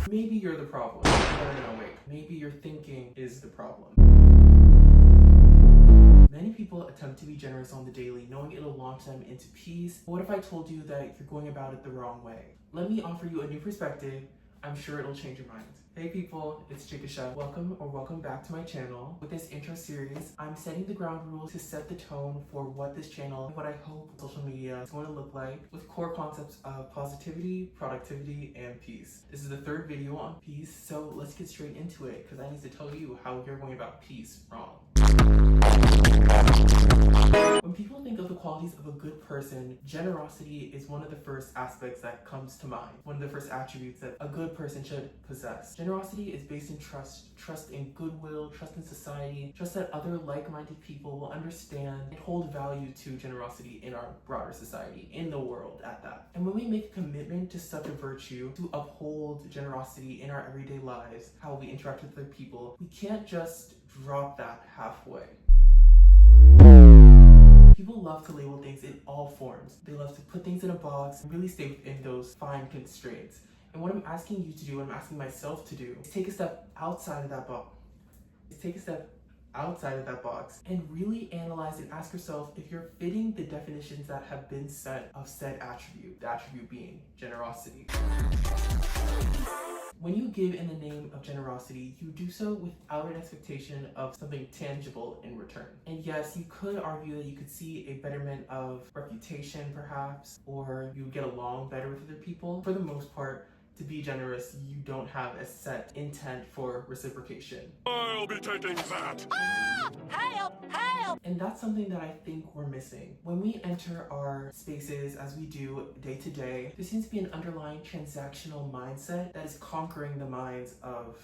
Maybe you're the problem. No, wait. Maybe your thinking is the problem. Many people attempt to be generous on the daily, knowing it'll launch them into peace. But what if I told you that you're going about it the wrong way? Let me offer you a new perspective. I'm sure it'll change your mind. Hey people, it's Chikesea. Welcome back to my channel. With this intro series, I'm setting the ground rules to set the tone for what this channel, what I hope social media is going to look like, with core concepts of positivity, productivity, and peace. This is the third video on peace, so let's get straight into it, because I need to tell you how you're going about peace wrong. When people think of the qualities of a good person, generosity is one of the first aspects that comes to mind. One of the first attributes that a good person should possess. Generosity is based in trust in goodwill, trust in society, trust that other like-minded people will understand and hold value to generosity in our broader society, in the world at that. And when we make a commitment to such a virtue, to uphold generosity in our everyday lives, how we interact with other people, we can't just drop that halfway. People love to label things in all forms. They love to put things in a box and really stay within those fine constraints. And what I'm asking you to do, what I'm asking myself to do, is take a step outside of that box. And really analyze and ask yourself if you're fitting the definitions that have been set of said attribute, the attribute being generosity. When you give in the name of generosity, you do so without an expectation of something tangible in return. And yes, you could argue that you could see a betterment of reputation perhaps, or you get along better with other people. For the most part, to be generous, you don't have a set intent for reciprocation. I'll be taking that! Help! And that's something that I think we're missing. When we enter our spaces as we do day to day, there seems to be an underlying transactional mindset that is conquering the minds of,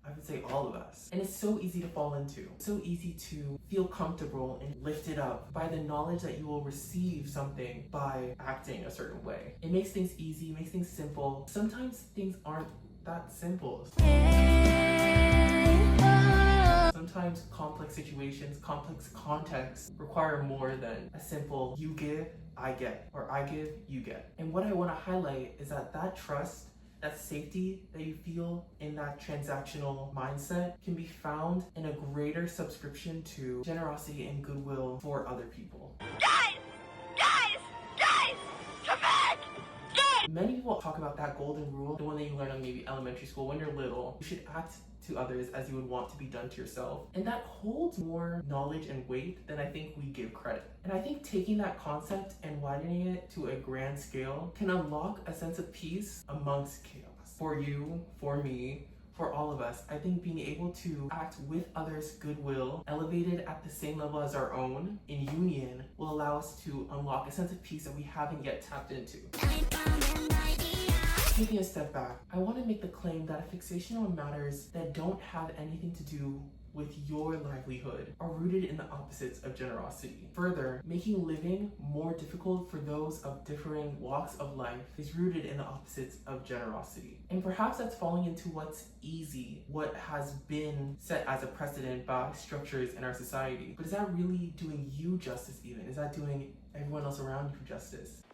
I would say, all of us. And it's so easy to fall into. So easy to feel comfortable and lifted up by the knowledge that you will receive something by acting a certain way. It makes things easy, makes things simple. Sometimes things aren't that simple. Sometimes complex situations, complex contexts require more than a simple you give, I get, or I give, you get. And what I want to highlight is that trust, that safety that you feel in that transactional mindset can be found in a greater subscription to generosity and goodwill for other people. Guys! Come back! Many people talk about that golden rule, the one that you learn in maybe elementary school when you're little. You should act to others as you would want to be done to yourself. And that holds more knowledge and weight than I think we give credit. And I think taking that concept and widening it to a grand scale can unlock a sense of peace amongst chaos. For you, for me, for all of us, I think being able to act with others' goodwill, elevated at the same level as our own, in union, will allow us to unlock a sense of peace that we haven't yet tapped into. Taking a step back, I want to make the claim that a fixation on matters that don't have anything to do with your livelihood are rooted in the opposites of generosity. Further, making living more difficult for those of differing walks of life is rooted in the opposites of generosity. And perhaps that's falling into what's easy, what has been set as a precedent by structures in our society. But is that really doing you justice even? Is that doing everyone else around you justice?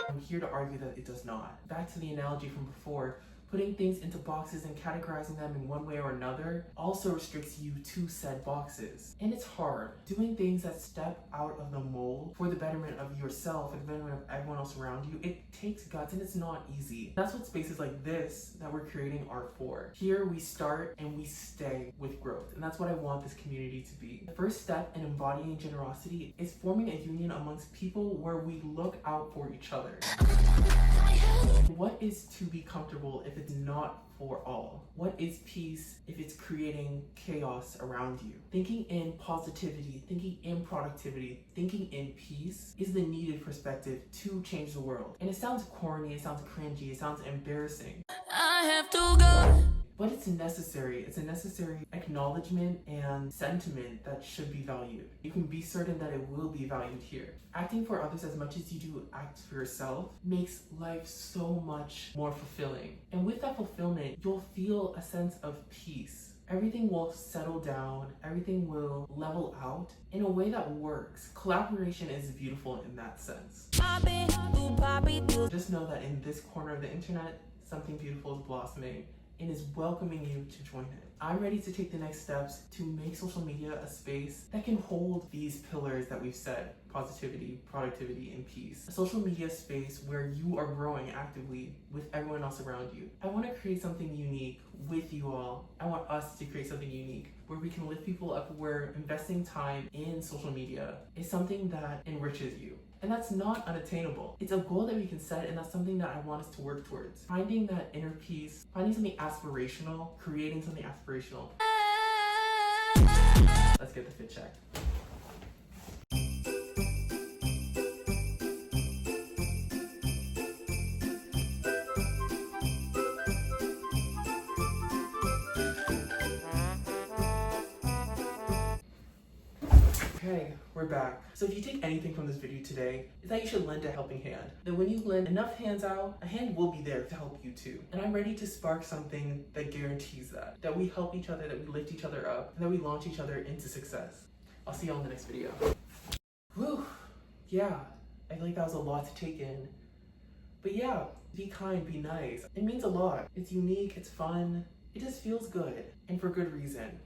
I'm here to argue that it does not. Back to the analogy from before, putting things into boxes and categorizing them in one way or another also restricts you to said boxes. And it's hard. Doing things that step out of the mold for the betterment of yourself and the betterment of everyone else around you, it takes guts and it's not easy. That's what spaces like this that we're creating are for. Here we start and we stay with growth. And that's what I want this community to be. The first step in embodying generosity is forming a union amongst people where we look out for each other. What is to be comfortable if it's not for all? What is peace if it's creating chaos around you? Thinking in positivity, thinking in productivity, thinking in peace is the needed perspective to change the world. And it sounds corny, it sounds cringy, it sounds embarrassing. I have to go. But it's necessary. It's a necessary acknowledgement and sentiment that should be valued. You can be certain that it will be valued here. Acting for others as much as you do act for yourself makes life so much more fulfilling. And with that fulfillment, you'll feel a sense of peace. everything will settle down, everything will level out in a way that works. Collaboration is beautiful in that sense. Just know that in this corner of the internet, something beautiful is blossoming and is welcoming you to join it. I'm ready to take the next steps to make social media a space that can hold these pillars that we've said: positivity, productivity, and peace. A social media space where you are growing actively with everyone else around you. I want to create something unique with you all. I want us to create something unique where we can lift people up, where investing time in social media is something that enriches you. And that's not unattainable. It's a goal that we can set, and that's something that I want us to work towards. Finding that inner peace, finding something aspirational, creating something aspirational. Let's get the fit check. Okay, we're back. So if you take anything from this video today, is that you should lend a helping hand. That when you lend enough hands out, a hand will be there to help you too. And I'm ready to spark something that guarantees that we help each other, that we lift each other up, and that we launch each other into success. I'll see you all in the next video. Whew, yeah, I feel like that was a lot to take in. But yeah, be kind, be nice. It means a lot. It's unique, it's fun, it just feels good, and for good reason.